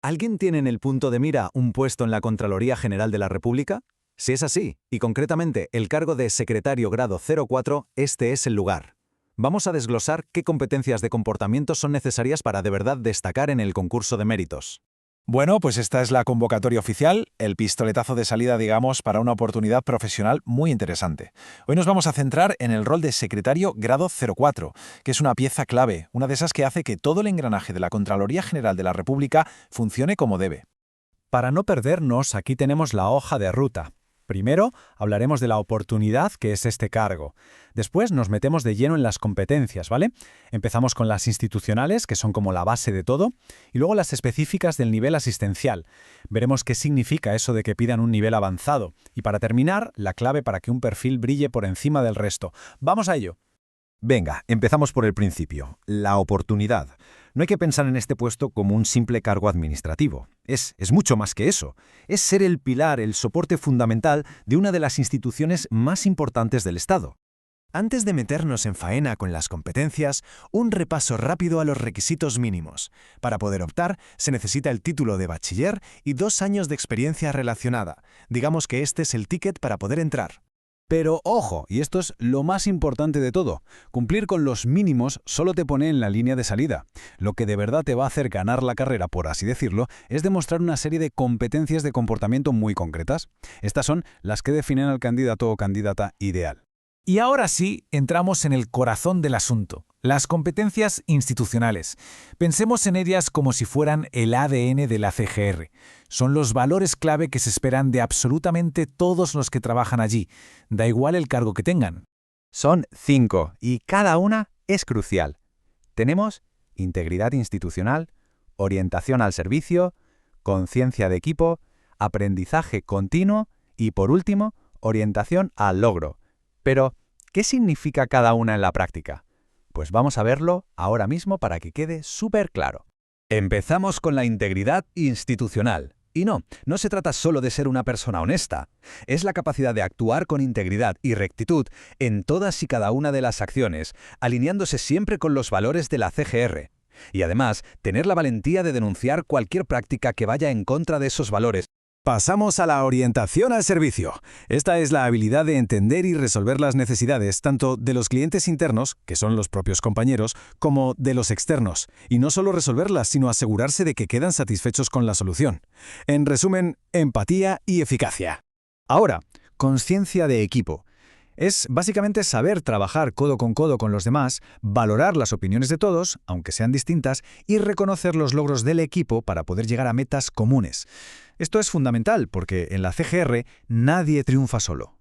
¿Alguien tiene en el punto de mira un puesto en la Contraloría General de la República? Si es así, y concretamente el cargo de secretario grado 04, este es el lugar. Vamos a desglosar qué competencias de comportamiento son necesarias para de verdad destacar en el concurso de méritos. Bueno, pues esta es la convocatoria oficial, el pistoletazo de salida, digamos, para una oportunidad profesional muy interesante. Hoy nos vamos a centrar en el rol de secretario grado 04, que es una pieza clave, una de esas que hace que todo el engranaje de la Contraloría General de la República funcione como debe. Para no perdernos, aquí tenemos la hoja de ruta. Primero, hablaremos de la oportunidad que es este cargo. Después nos metemos de lleno en las competencias, ¿vale? Empezamos con las institucionales, que son como la base de todo, y luego las específicas del nivel asistencial. Veremos qué significa eso de que pidan un nivel avanzado. Y para terminar, la clave para que un perfil brille por encima del resto. ¡Vamos a ello! Venga, empezamos por el principio, la oportunidad. No hay que pensar en este puesto como un simple cargo administrativo. Es mucho más que eso. Es ser el pilar, el soporte fundamental de una de las instituciones más importantes del Estado. Antes de meternos en faena con las competencias, un repaso rápido a los requisitos mínimos. Para poder optar, se necesita el título de bachiller y 2 años de experiencia relacionada. Digamos que este es el ticket para poder entrar. Pero ojo, y esto es lo más importante de todo, cumplir con los mínimos solo te pone en la línea de salida. Lo que de verdad te va a hacer ganar la carrera, por así decirlo, es demostrar una serie de competencias de comportamiento muy concretas. Estas son las que definen al candidato o candidata ideal. Y ahora sí, entramos en el corazón del asunto, las competencias institucionales. Pensemos en ellas como si fueran el ADN de la CGR. Son los valores clave que se esperan de absolutamente todos los que trabajan allí, da igual el cargo que tengan. Son 5 y cada una es crucial. Tenemos integridad institucional, orientación al servicio, conciencia de equipo, aprendizaje continuo y, por último, orientación al logro. Pero, ¿qué significa cada una en la práctica? Pues vamos a verlo ahora mismo para que quede súper claro. Empezamos con la integridad institucional. Y no se trata solo de ser una persona honesta. Es la capacidad de actuar con integridad y rectitud en todas y cada una de las acciones, alineándose siempre con los valores de la CGR. Y además, tener la valentía de denunciar cualquier práctica que vaya en contra de esos valores. Pasamos a la orientación al servicio. Esta es la habilidad de entender y resolver las necesidades tanto de los clientes internos, que son los propios compañeros, como de los externos. Y no solo resolverlas, sino asegurarse de que quedan satisfechos con la solución. En resumen, empatía y eficacia. Ahora, conciencia de equipo. Es básicamente saber trabajar codo con los demás, valorar las opiniones de todos, aunque sean distintas, y reconocer los logros del equipo para poder llegar a metas comunes. Esto es fundamental porque en la CGR nadie triunfa solo.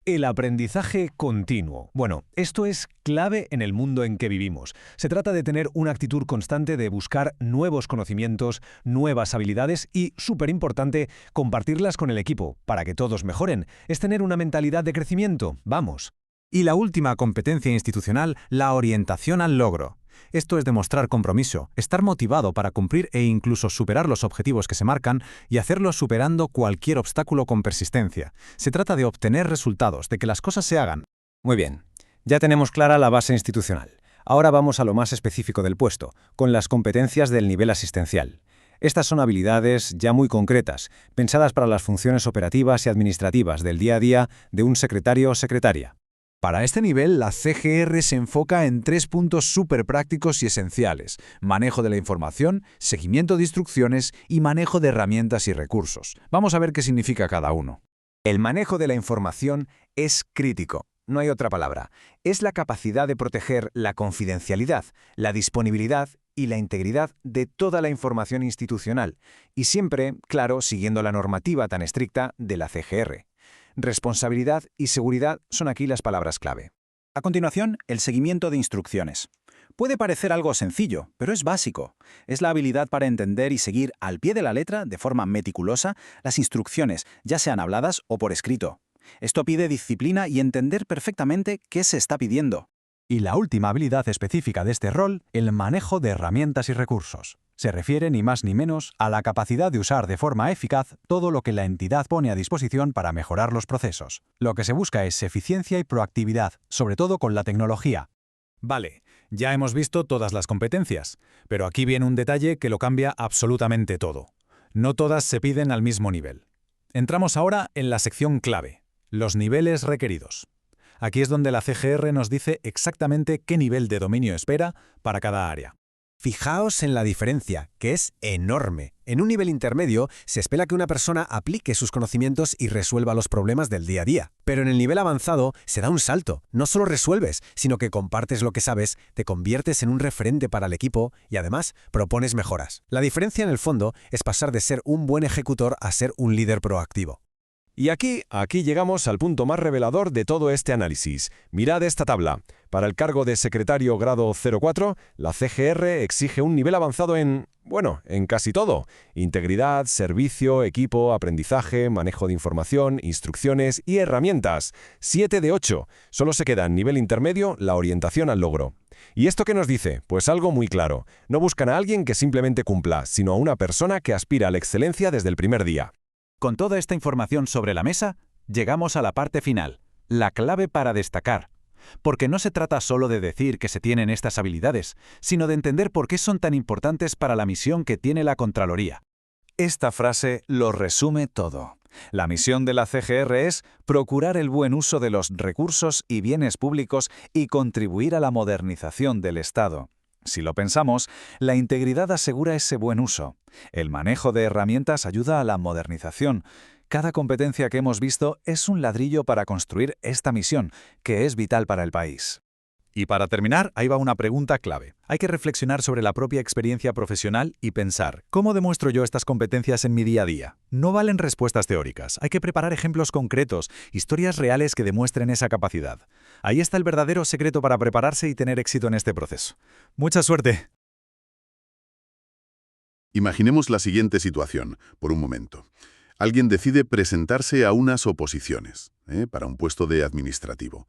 El aprendizaje continuo. Bueno, esto es clave en el mundo en que vivimos. Se trata de tener una actitud constante de buscar nuevos conocimientos, nuevas habilidades y, súper importante, compartirlas con el equipo para que todos mejoren. Es tener una mentalidad de crecimiento. ¡Vamos! Y la última competencia institucional, la orientación al logro. Esto es demostrar compromiso, estar motivado para cumplir e incluso superar los objetivos que se marcan y hacerlo superando cualquier obstáculo con persistencia. Se trata de obtener resultados, de que las cosas se hagan. Muy bien, ya tenemos clara la base institucional. Ahora vamos a lo más específico del puesto, con las competencias del nivel asistencial. Estas son habilidades ya muy concretas, pensadas para las funciones operativas y administrativas del día a día de un secretario o secretaria. Para este nivel, la CGR se enfoca en 3 puntos súper prácticos y esenciales: manejo de la información, seguimiento de instrucciones y manejo de herramientas y recursos. Vamos a ver qué significa cada uno. El manejo de la información es crítico. No hay otra palabra. Es la capacidad de proteger la confidencialidad, la disponibilidad y la integridad de toda la información institucional. Y siempre, claro, siguiendo la normativa tan estricta de la CGR. Responsabilidad y seguridad son aquí las palabras clave. A continuación, el seguimiento de instrucciones. Puede parecer algo sencillo, pero es básico. Es la habilidad para entender y seguir al pie de la letra, de forma meticulosa, las instrucciones, ya sean habladas o por escrito. Esto pide disciplina y entender perfectamente qué se está pidiendo. Y la última habilidad específica de este rol, el manejo de herramientas y recursos. Se refiere ni más ni menos a la capacidad de usar de forma eficaz todo lo que la entidad pone a disposición para mejorar los procesos. Lo que se busca es eficiencia y proactividad, sobre todo con la tecnología. Vale, ya hemos visto todas las competencias, pero aquí viene un detalle que lo cambia absolutamente todo. No todas se piden al mismo nivel. Entramos ahora en la sección clave, los niveles requeridos. Aquí es donde la CGR nos dice exactamente qué nivel de dominio espera para cada área. Fijaos en la diferencia, que es enorme. En un nivel intermedio, se espera que una persona aplique sus conocimientos y resuelva los problemas del día a día. Pero en el nivel avanzado se da un salto. No solo resuelves, sino que compartes lo que sabes, te conviertes en un referente para el equipo y además propones mejoras. La diferencia en el fondo es pasar de ser un buen ejecutor a ser un líder proactivo. Y aquí llegamos al punto más revelador de todo este análisis. Mirad esta tabla. Para el cargo de secretario grado 04, la CGR exige un nivel avanzado en casi todo. Integridad, servicio, equipo, aprendizaje, manejo de información, instrucciones y herramientas. 7 de 8. Solo se queda en nivel intermedio la orientación al logro. ¿Y esto qué nos dice? Pues algo muy claro. No buscan a alguien que simplemente cumpla, sino a una persona que aspira a la excelencia desde el primer día. Con toda esta información sobre la mesa, llegamos a la parte final, la clave para destacar. Porque no se trata solo de decir que se tienen estas habilidades, sino de entender por qué son tan importantes para la misión que tiene la Contraloría. Esta frase lo resume todo. La misión de la CGR es procurar el buen uso de los recursos y bienes públicos y contribuir a la modernización del Estado. Si lo pensamos, la integridad asegura ese buen uso. El manejo de herramientas ayuda a la modernización. Cada competencia que hemos visto es un ladrillo para construir esta misión, que es vital para el país. Y para terminar, ahí va una pregunta clave. Hay que reflexionar sobre la propia experiencia profesional y pensar, ¿cómo demuestro yo estas competencias en mi día a día? No valen respuestas teóricas, hay que preparar ejemplos concretos, historias reales que demuestren esa capacidad. Ahí está el verdadero secreto para prepararse y tener éxito en este proceso. ¡Mucha suerte! Imaginemos la siguiente situación, por un momento. Alguien decide presentarse a unas oposiciones, para un puesto de administrativo.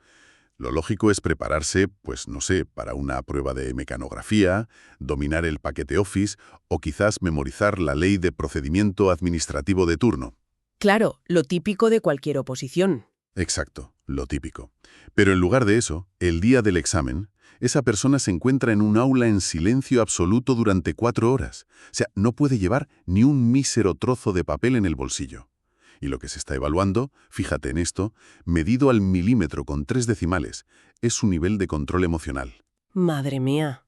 Lo lógico es prepararse, pues no sé, para una prueba de mecanografía, dominar el paquete Office o quizás memorizar la ley de procedimiento administrativo de turno. Claro, lo típico de cualquier oposición. Exacto, lo típico. Pero en lugar de eso, el día del examen, esa persona se encuentra en un aula en silencio absoluto durante 4 horas. O sea, no puede llevar ni un mísero trozo de papel en el bolsillo. Y lo que se está evaluando, fíjate en esto, medido al milímetro con 3 decimales, es su nivel de control emocional. Madre mía.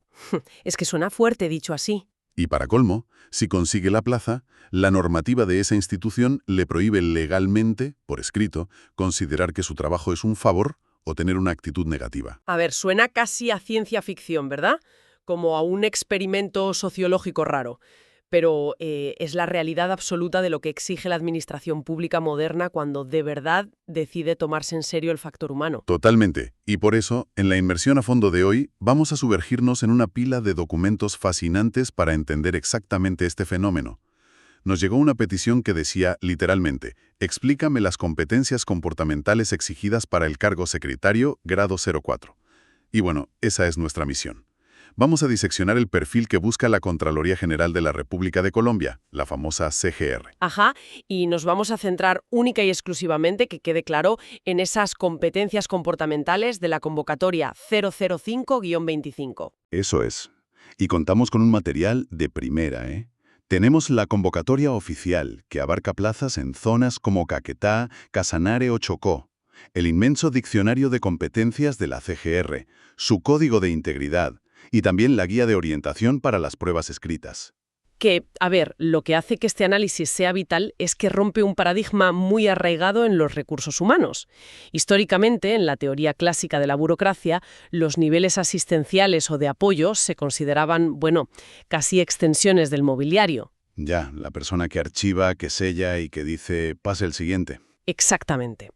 Es que suena fuerte dicho así. Y para colmo, si consigue la plaza, la normativa de esa institución le prohíbe legalmente, por escrito, considerar que su trabajo es un favor o tener una actitud negativa. A ver, suena casi a ciencia ficción, ¿verdad? Como a un experimento sociológico raro. Pero es la realidad absoluta de lo que exige la administración pública moderna cuando de verdad decide tomarse en serio el factor humano. Totalmente. Y por eso, en la inmersión a fondo de hoy, vamos a sumergirnos en una pila de documentos fascinantes para entender exactamente este fenómeno. Nos llegó una petición que decía, literalmente, explícame las competencias comportamentales exigidas para el cargo secretario grado 04. Y bueno, esa es nuestra misión. Vamos a diseccionar el perfil que busca la Contraloría General de la República de Colombia, la famosa CGR. Ajá, y nos vamos a centrar única y exclusivamente, que quede claro, en esas competencias comportamentales de la convocatoria 005-25. Eso es. Y contamos con un material de primera, ¿eh? Tenemos la convocatoria oficial, que abarca plazas en zonas como Caquetá, Casanare o Chocó, el inmenso diccionario de competencias de la CGR, su código de integridad, y también la guía de orientación para las pruebas escritas. Que, a ver, lo que hace que este análisis sea vital es que rompe un paradigma muy arraigado en los recursos humanos. Históricamente, en la teoría clásica de la burocracia, los niveles asistenciales o de apoyo se consideraban, casi extensiones del mobiliario. Ya, la persona que archiva, que sella y que dice, pase el siguiente. Exactamente.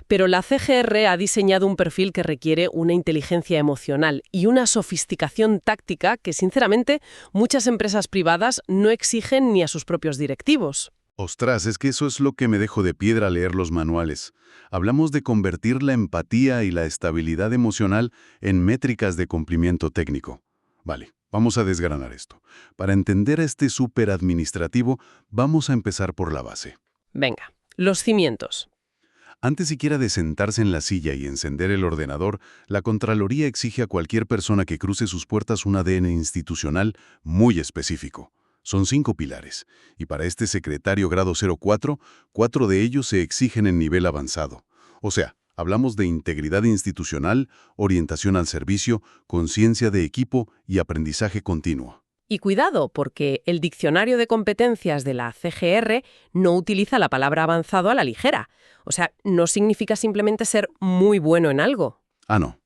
Pero la CGR ha diseñado un perfil que requiere una inteligencia emocional y una sofisticación táctica que, sinceramente, muchas empresas privadas no exigen ni a sus propios directivos. Ostras, es que eso es lo que me dejo de piedra al leer los manuales. Hablamos de convertir la empatía y la estabilidad emocional en métricas de cumplimiento técnico. Vale, vamos a desgranar esto. Para entender a este superadministrativo, vamos a empezar por la base. Venga, los cimientos. Antes siquiera de sentarse en la silla y encender el ordenador, la Contraloría exige a cualquier persona que cruce sus puertas un ADN institucional muy específico. Son 5 pilares, y para este secretario grado 04, 4 de ellos se exigen en nivel avanzado. O sea, hablamos de integridad institucional, orientación al servicio, conciencia de equipo y aprendizaje continuo. Y cuidado, porque el diccionario de competencias de la CGR no utiliza la palabra avanzado a la ligera. O sea, no significa simplemente ser muy bueno en algo. Ah, no.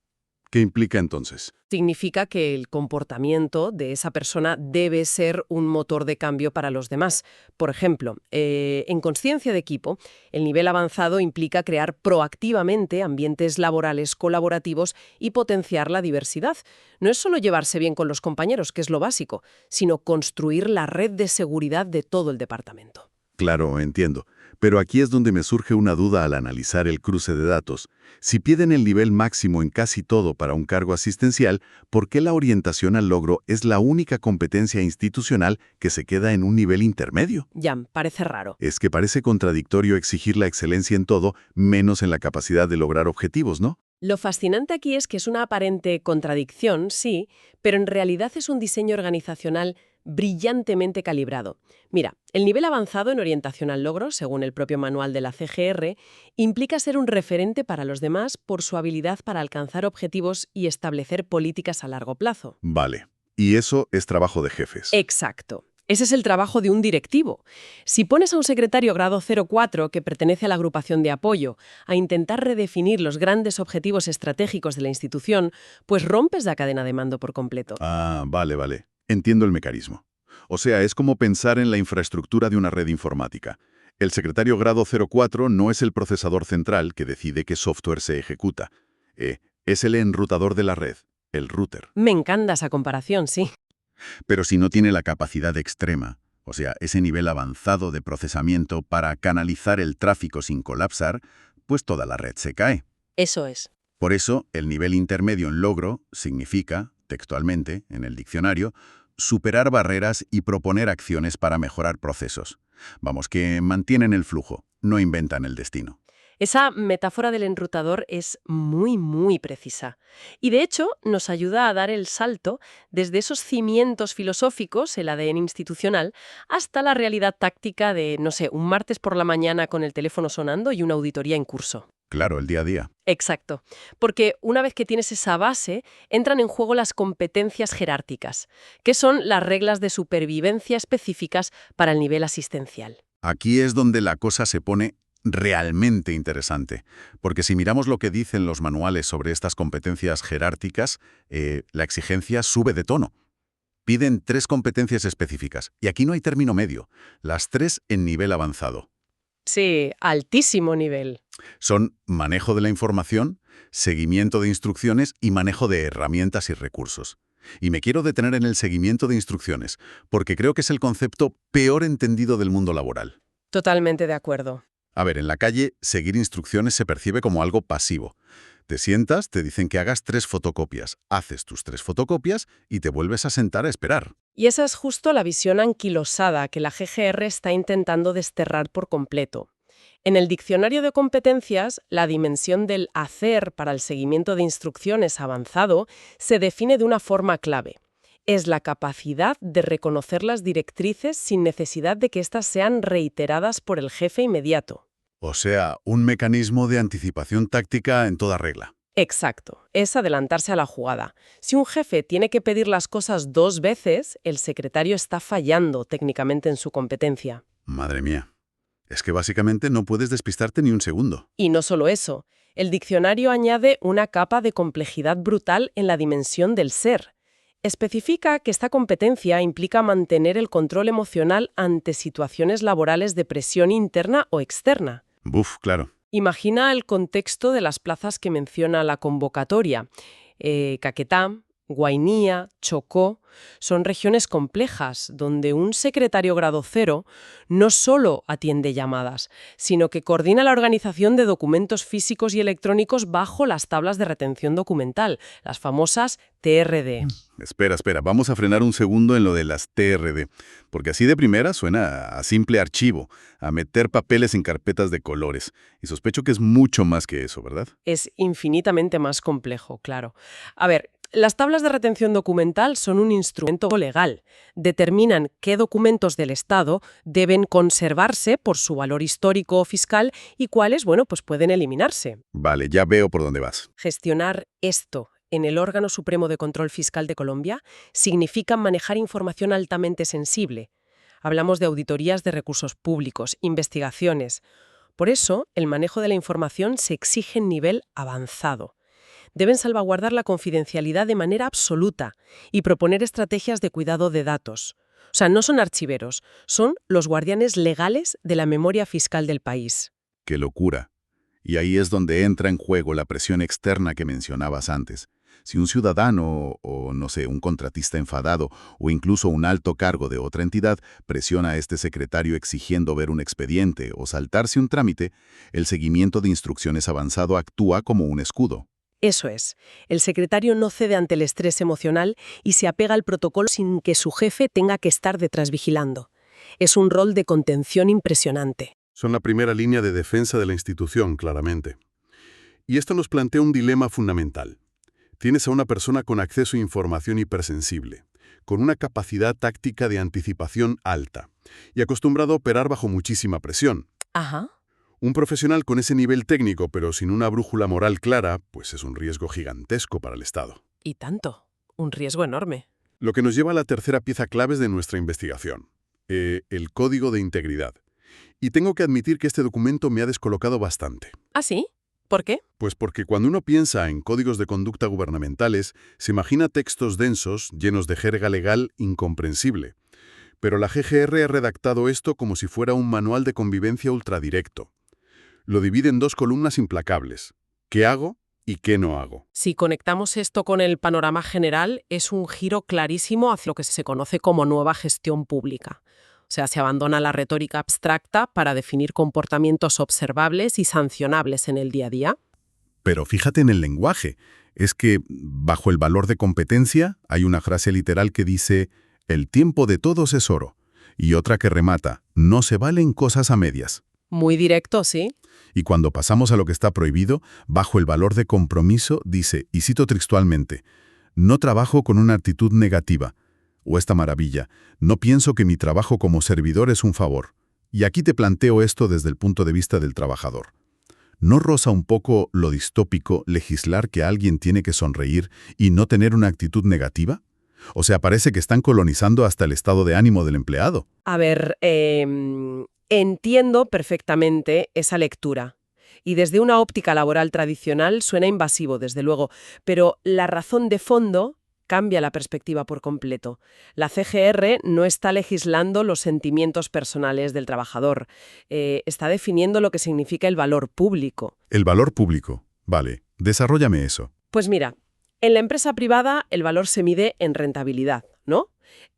¿Qué implica entonces? Significa que el comportamiento de esa persona debe ser un motor de cambio para los demás. Por ejemplo, en conciencia de equipo, el nivel avanzado implica crear proactivamente ambientes laborales colaborativos y potenciar la diversidad. No es solo llevarse bien con los compañeros, que es lo básico, sino construir la red de seguridad de todo el departamento. Claro, entiendo. Pero aquí es donde me surge una duda al analizar el cruce de datos. Si piden el nivel máximo en casi todo para un cargo asistencial, ¿por qué la orientación al logro es la única competencia institucional que se queda en un nivel intermedio? Jan, parece raro. Es que parece contradictorio exigir la excelencia en todo, menos en la capacidad de lograr objetivos, ¿no? Lo fascinante aquí es que es una aparente contradicción, sí, pero en realidad es un diseño organizacional brillantemente calibrado. Mira, el nivel avanzado en orientación al logro, según el propio manual de la CGR, implica ser un referente para los demás por su habilidad para alcanzar objetivos y establecer políticas a largo plazo. Vale. Y eso es trabajo de jefes. Exacto. Ese es el trabajo de un directivo. Si pones a un secretario grado 04 que pertenece a la agrupación de apoyo a intentar redefinir los grandes objetivos estratégicos de la institución, pues rompes la cadena de mando por completo. Ah, vale. Entiendo el mecanismo. O sea, es como pensar en la infraestructura de una red informática. El secretario grado 04 no es el procesador central que decide qué software se ejecuta. Es el enrutador de la red, el router. Me encanta esa comparación, sí. Pero si no tiene la capacidad extrema, o sea, ese nivel avanzado de procesamiento para canalizar el tráfico sin colapsar, pues toda la red se cae. Eso es. Por eso, el nivel intermedio en logro significa, textualmente, en el diccionario, superar barreras y proponer acciones para mejorar procesos. Vamos, que mantienen el flujo, no inventan el destino. Esa metáfora del enrutador es muy precisa. Y de hecho nos ayuda a dar el salto desde esos cimientos filosóficos, el ADN institucional, hasta la realidad táctica de, no sé, un martes por la mañana con el teléfono sonando y una auditoría en curso. Claro, el día a día. Exacto. Porque una vez que tienes esa base, entran en juego las competencias jerárquicas, que son las reglas de supervivencia específicas para el nivel asistencial. Aquí es donde la cosa se pone realmente interesante, porque si miramos lo que dicen los manuales sobre estas competencias jerárquicas, la exigencia sube de tono. Piden 3 competencias específicas, y aquí no hay término medio, las 3 en nivel avanzado. Sí, altísimo nivel. Son manejo de la información, seguimiento de instrucciones y manejo de herramientas y recursos. Y me quiero detener en el seguimiento de instrucciones, porque creo que es el concepto peor entendido del mundo laboral. Totalmente de acuerdo. A ver, en la calle, seguir instrucciones se percibe como algo pasivo. Te sientas, te dicen que hagas 3 fotocopias, haces tus 3 fotocopias y te vuelves a sentar a esperar. Y esa es justo la visión anquilosada que la GGR está intentando desterrar por completo. En el diccionario de competencias, la dimensión del hacer para el seguimiento de instrucciones avanzado se define de una forma clave. Es la capacidad de reconocer las directrices sin necesidad de que éstas sean reiteradas por el jefe inmediato. O sea, un mecanismo de anticipación táctica en toda regla. Exacto, es adelantarse a la jugada. Si un jefe tiene que pedir las cosas 2 veces, el secretario está fallando técnicamente en su competencia. Madre mía. Es que básicamente no puedes despistarte ni un segundo. Y no solo eso, el diccionario añade una capa de complejidad brutal en la dimensión del ser. Especifica que esta competencia implica mantener el control emocional ante situaciones laborales de presión interna o externa. Buf, claro. Imagina el contexto de las plazas que menciona la convocatoria. Caquetá, Guainía, Chocó, son regiones complejas donde un secretario grado 0 no solo atiende llamadas, sino que coordina la organización de documentos físicos y electrónicos bajo las tablas de retención documental, las famosas TRD. Espera, vamos a frenar un segundo en lo de las TRD, porque así de primera suena a simple archivo, a meter papeles en carpetas de colores, y sospecho que es mucho más que eso, ¿verdad? Es infinitamente más complejo, claro. A ver, Las tablas de retención documental son un instrumento legal. Determinan qué documentos del Estado deben conservarse por su valor histórico o fiscal y cuáles, bueno, pues pueden eliminarse. Vale, ya veo por dónde vas. Gestionar esto en el órgano supremo de control fiscal de Colombia significa manejar información altamente sensible. Hablamos de auditorías de recursos públicos, investigaciones. Por eso, el manejo de la información se exige en nivel avanzado. Deben salvaguardar la confidencialidad de manera absoluta y proponer estrategias de cuidado de datos. O sea, no son archiveros, son los guardianes legales de la memoria fiscal del país. ¡Qué locura! Y ahí es donde entra en juego la presión externa que mencionabas antes. Si un ciudadano o, no sé, un contratista enfadado o incluso un alto cargo de otra entidad presiona a este secretario exigiendo ver un expediente o saltarse un trámite, el seguimiento de instrucciones avanzado actúa como un escudo. Eso es. El secretario no cede ante el estrés emocional y se apega al protocolo sin que su jefe tenga que estar detrás vigilando. Es un rol de contención impresionante. Son la primera línea de defensa de la institución, claramente. Y esto nos plantea un dilema fundamental. Tienes a una persona con acceso a información hipersensible, con una capacidad táctica de anticipación alta y acostumbrado a operar bajo muchísima presión. Ajá. Un profesional con ese nivel técnico pero sin una brújula moral clara, pues es un riesgo gigantesco para el Estado. Y tanto. Un riesgo enorme. Lo que nos lleva a la tercera pieza clave de nuestra investigación, el Código de Integridad. Y tengo que admitir que este documento me ha descolocado bastante. ¿Ah, sí? ¿Por qué? Pues porque cuando uno piensa en códigos de conducta gubernamentales, se imagina textos densos, llenos de jerga legal incomprensible. Pero la GGR ha redactado esto como si fuera un manual de convivencia ultradirecto. Lo divide en dos columnas implacables: ¿qué hago y qué no hago? Si conectamos esto con el panorama general, es un giro clarísimo hacia lo que se conoce como nueva gestión pública. O sea, se abandona la retórica abstracta para definir comportamientos observables y sancionables en el día a día. Pero fíjate en el lenguaje. Es que, bajo el valor de competencia, hay una frase literal que dice «el tiempo de todos es oro», y otra que remata «no se valen cosas a medias». Muy directo, ¿sí? Y cuando pasamos a lo que está prohibido, bajo el valor de compromiso, dice, y cito textualmente, «no trabajo con una actitud negativa». O esta maravilla, no pienso que mi trabajo como servidor es un favor. Y aquí te planteo esto desde el punto de vista del trabajador. ¿No roza un poco lo distópico legislar que alguien tiene que sonreír y no tener una actitud negativa? O sea, parece que están colonizando hasta el estado de ánimo del empleado. A ver, entiendo perfectamente esa lectura. Y desde una óptica laboral tradicional suena invasivo, desde luego, pero la razón de fondo cambia la perspectiva por completo. La CGR no está legislando los sentimientos personales del trabajador, está definiendo lo que significa el valor público. El valor público. Vale, desarróllame eso. Pues mira, en la empresa privada el valor se mide en rentabilidad, ¿no?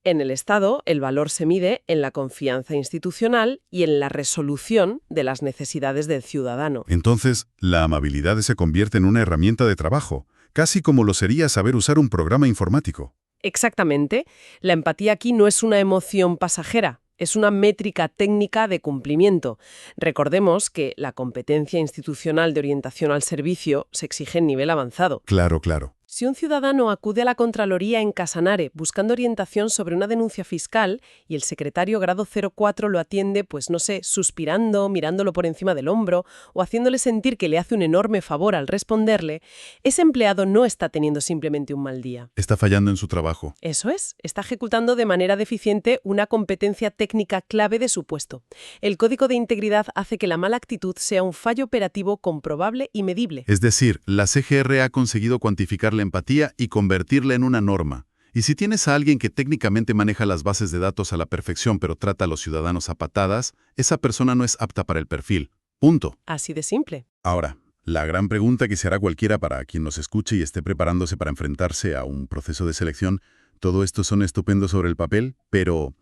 En el Estado el valor se mide en la confianza institucional y en la resolución de las necesidades del ciudadano. Entonces, la amabilidad se convierte en una herramienta de trabajo, casi como lo sería saber usar un programa informático. Exactamente. La empatía aquí no es una emoción pasajera, es una métrica técnica de cumplimiento. Recordemos que la competencia institucional de orientación al servicio se exige en nivel avanzado. Claro, claro. Si un ciudadano acude a la Contraloría en Casanare buscando orientación sobre una denuncia fiscal y el secretario grado 04 lo atiende, pues no sé, suspirando, mirándolo por encima del hombro o haciéndole sentir que le hace un enorme favor al responderle, ese empleado no está teniendo simplemente un mal día. Está fallando en su trabajo. Eso es, está ejecutando de manera deficiente una competencia técnica clave de su puesto. El Código de Integridad hace que la mala actitud sea un fallo operativo comprobable y medible. Es decir, la CGR ha conseguido cuantificar la empatía y convertirla en una norma. Y si tienes a alguien que técnicamente maneja las bases de datos a la perfección pero trata a los ciudadanos a patadas, esa persona no es apta para el perfil. Punto. Así de simple. Ahora, la gran pregunta que se hará cualquiera para quien nos escuche y esté preparándose para enfrentarse a un proceso de selección, todo esto son estupendos sobre el papel, pero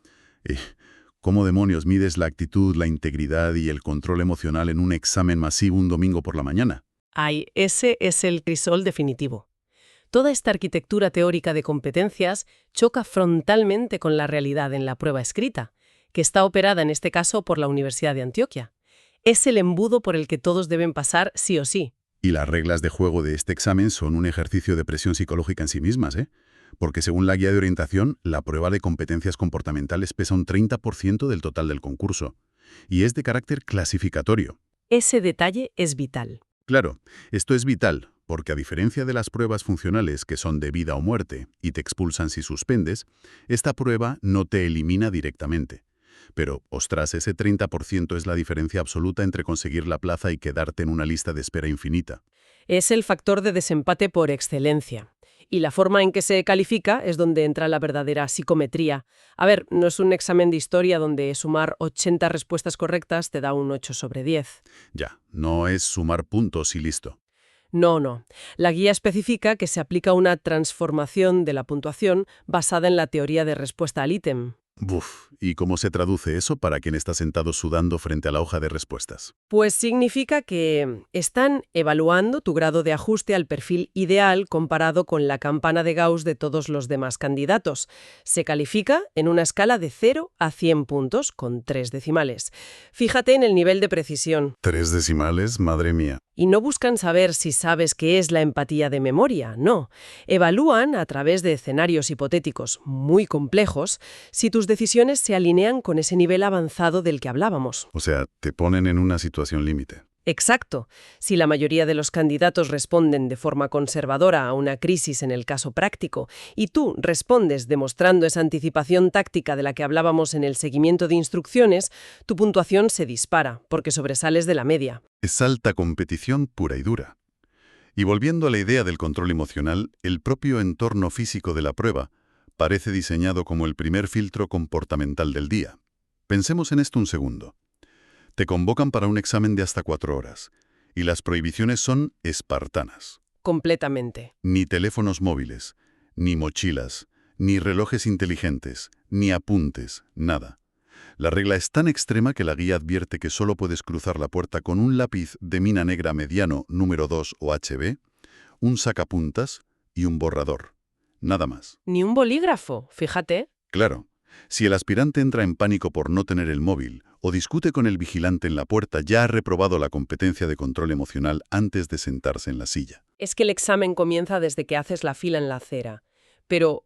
¿cómo demonios mides la actitud, la integridad y el control emocional en un examen masivo un domingo por la mañana? Ay, ese es el crisol definitivo. Toda esta arquitectura teórica de competencias choca frontalmente con la realidad en la prueba escrita, que está operada en este caso por la Universidad de Antioquia. Es el embudo por el que todos deben pasar sí o sí. Y las reglas de juego de este examen son un ejercicio de presión psicológica en sí mismas, ¿eh? Porque según la guía de orientación, la prueba de competencias comportamentales pesa un 30% del total del concurso. Y es de carácter clasificatorio. Ese detalle es vital. Claro, esto es vital, porque a diferencia de las pruebas funcionales que son de vida o muerte y te expulsan si suspendes, esta prueba no te elimina directamente. Pero, ostras, ese 30% es la diferencia absoluta entre conseguir la plaza y quedarte en una lista de espera infinita. Es el factor de desempate por excelencia. Y la forma en que se califica es donde entra la verdadera psicometría. A ver, no es un examen de historia donde sumar 80 respuestas correctas te da un 8 sobre 10. Ya, no es sumar puntos y listo. No. La guía especifica que se aplica una transformación de la puntuación basada en la teoría de respuesta al ítem. Buf, ¿y cómo se traduce eso para quien está sentado sudando frente a la hoja de respuestas? Pues significa que están evaluando tu grado de ajuste al perfil ideal comparado con la campana de Gauss de todos los demás candidatos. Se califica en una escala de 0 a 100 puntos, con 3 decimales. Fíjate en el nivel de precisión. 3 decimales, madre mía. Y no buscan saber si sabes qué es la empatía de memoria, no. Evalúan, a través de escenarios hipotéticos muy complejos, si tus decisiones se alinean con ese nivel avanzado del que hablábamos. O sea, te ponen en una situación límite. Exacto. Si la mayoría de los candidatos responden de forma conservadora a una crisis en el caso práctico y tú respondes demostrando esa anticipación táctica de la que hablábamos en el seguimiento de instrucciones, tu puntuación se dispara porque sobresales de la media. Es alta competición pura y dura. Y volviendo a la idea del control emocional, el propio entorno físico de la prueba parece diseñado como el primer filtro comportamental del día. Pensemos en esto un segundo. Te convocan para un examen de hasta 4 horas, y las prohibiciones son espartanas. Completamente. Ni teléfonos móviles, ni mochilas, ni relojes inteligentes, ni apuntes, nada. La regla es tan extrema que la guía advierte que solo puedes cruzar la puerta con un lápiz de mina negra mediano número 2 o HB, un sacapuntas y un borrador. Nada más. Ni un bolígrafo, fíjate. Claro. Si el aspirante entra en pánico por no tener el móvil o discute con el vigilante en la puerta, ya ha reprobado la competencia de control emocional antes de sentarse en la silla. Es que el examen comienza desde que haces la fila en la acera. Pero,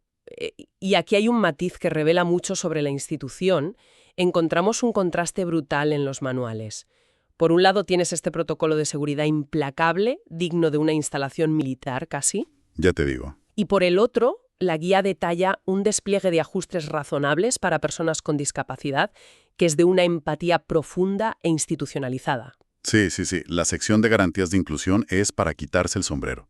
y aquí hay un matiz que revela mucho sobre la institución, encontramos un contraste brutal en los manuales. Por un lado tienes este protocolo de seguridad implacable, digno de una instalación militar casi. Ya te digo. Y por el otro, la guía detalla un despliegue de ajustes razonables para personas con discapacidad, que es de una empatía profunda e institucionalizada. Sí. La sección de garantías de inclusión es para quitarse el sombrero.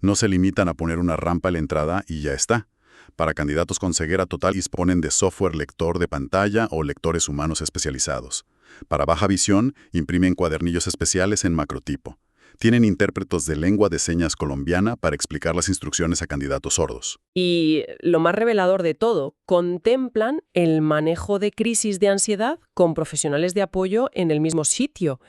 No se limitan a poner una rampa en la entrada y ya está. Para candidatos con ceguera total disponen de software lector de pantalla o lectores humanos especializados. Para baja visión, imprimen cuadernillos especiales en macrotipo. Tienen intérpretes de lengua de señas colombiana para explicar las instrucciones a candidatos sordos. Y lo más revelador de todo, contemplan el manejo de crisis de ansiedad con profesionales de apoyo en el mismo sitio.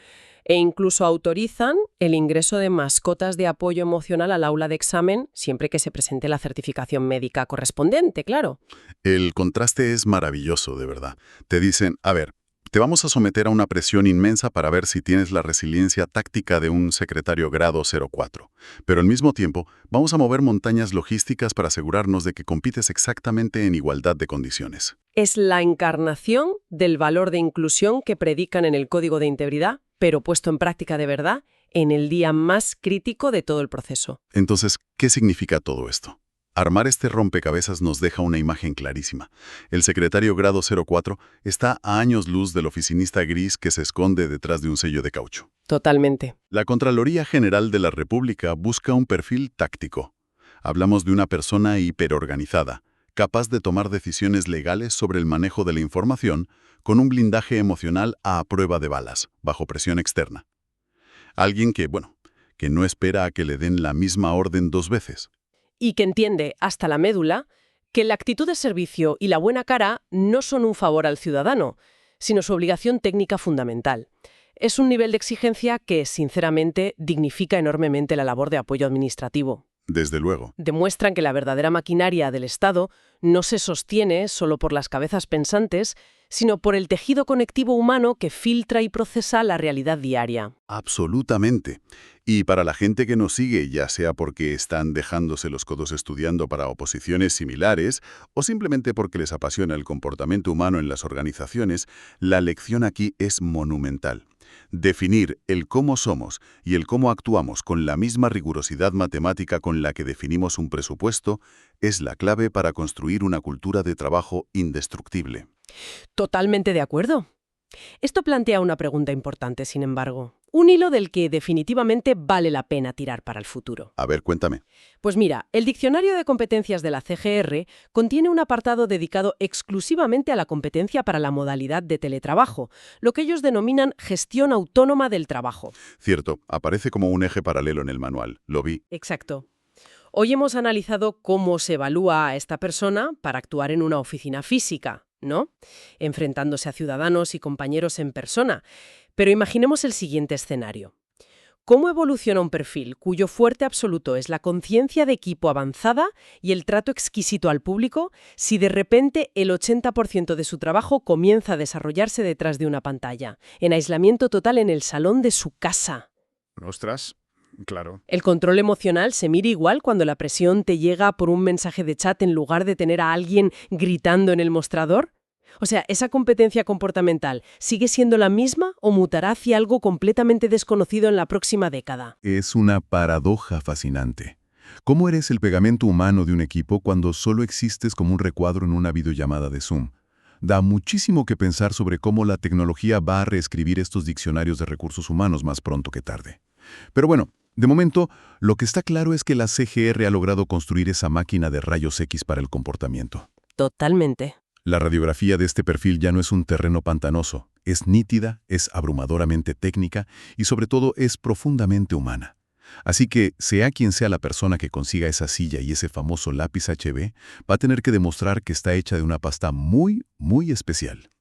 E incluso autorizan el ingreso de mascotas de apoyo emocional al aula de examen, siempre que se presente la certificación médica correspondiente, claro. El contraste es maravilloso, de verdad. Te dicen, a ver, te vamos a someter a una presión inmensa para ver si tienes la resiliencia táctica de un secretario grado 04. Pero al mismo tiempo, vamos a mover montañas logísticas para asegurarnos de que compites exactamente en igualdad de condiciones. Es la encarnación del valor de inclusión que predican en el Código de Integridad, pero puesto en práctica de verdad en el día más crítico de todo el proceso. Entonces, ¿qué significa todo esto? Armar este rompecabezas nos deja una imagen clarísima. El secretario grado 04 está a años luz del oficinista gris que se esconde detrás de un sello de caucho. Totalmente. La Contraloría General de la República busca un perfil táctico. Hablamos de una persona hiperorganizada, capaz de tomar decisiones legales sobre el manejo de la información con un blindaje emocional a prueba de balas, bajo presión externa. Alguien que no espera a que le den la misma orden 2 veces. Y que entiende hasta la médula que la actitud de servicio y la buena cara no son un favor al ciudadano, sino su obligación técnica fundamental. Es un nivel de exigencia que, sinceramente, dignifica enormemente la labor de apoyo administrativo. Desde luego. Demuestran que la verdadera maquinaria del Estado no se sostiene solo por las cabezas pensantes, sino por el tejido conectivo humano que filtra y procesa la realidad diaria. Absolutamente. Y para la gente que nos sigue, ya sea porque están dejándose los codos estudiando para oposiciones similares o simplemente porque les apasiona el comportamiento humano en las organizaciones, la lección aquí es monumental. Definir el cómo somos y el cómo actuamos con la misma rigurosidad matemática con la que definimos un presupuesto es la clave para construir una cultura de trabajo indestructible. Totalmente de acuerdo. Esto plantea una pregunta importante, sin embargo. Un hilo del que definitivamente vale la pena tirar para el futuro. A ver, cuéntame. Pues mira, el Diccionario de Competencias de la CGR contiene un apartado dedicado exclusivamente a la competencia para la modalidad de teletrabajo, lo que ellos denominan gestión autónoma del trabajo. Cierto, aparece como un eje paralelo en el manual. Lo vi. Exacto. Hoy hemos analizado cómo se evalúa a esta persona para actuar en una oficina física, ¿no? Enfrentándose a ciudadanos y compañeros en persona. Pero imaginemos el siguiente escenario. ¿Cómo evoluciona un perfil cuyo fuerte absoluto es la conciencia de equipo avanzada y el trato exquisito al público si de repente el 80% de su trabajo comienza a desarrollarse detrás de una pantalla, en aislamiento total en el salón de su casa? Ostras, claro. ¿El control emocional se mira igual cuando la presión te llega por un mensaje de chat en lugar de tener a alguien gritando en el mostrador? O sea, ¿esa competencia comportamental sigue siendo la misma o mutará hacia algo completamente desconocido en la próxima década? Es una paradoja fascinante. ¿Cómo eres el pegamento humano de un equipo cuando solo existes como un recuadro en una videollamada de Zoom? Da muchísimo que pensar sobre cómo la tecnología va a reescribir estos diccionarios de recursos humanos más pronto que tarde. Pero bueno, de momento, lo que está claro es que la CGR ha logrado construir esa máquina de rayos X para el comportamiento. Totalmente. La radiografía de este perfil ya no es un terreno pantanoso, es nítida, es abrumadoramente técnica y sobre todo es profundamente humana. Así que, sea quien sea la persona que consiga esa silla y ese famoso lápiz HB, va a tener que demostrar que está hecha de una pasta muy, muy especial.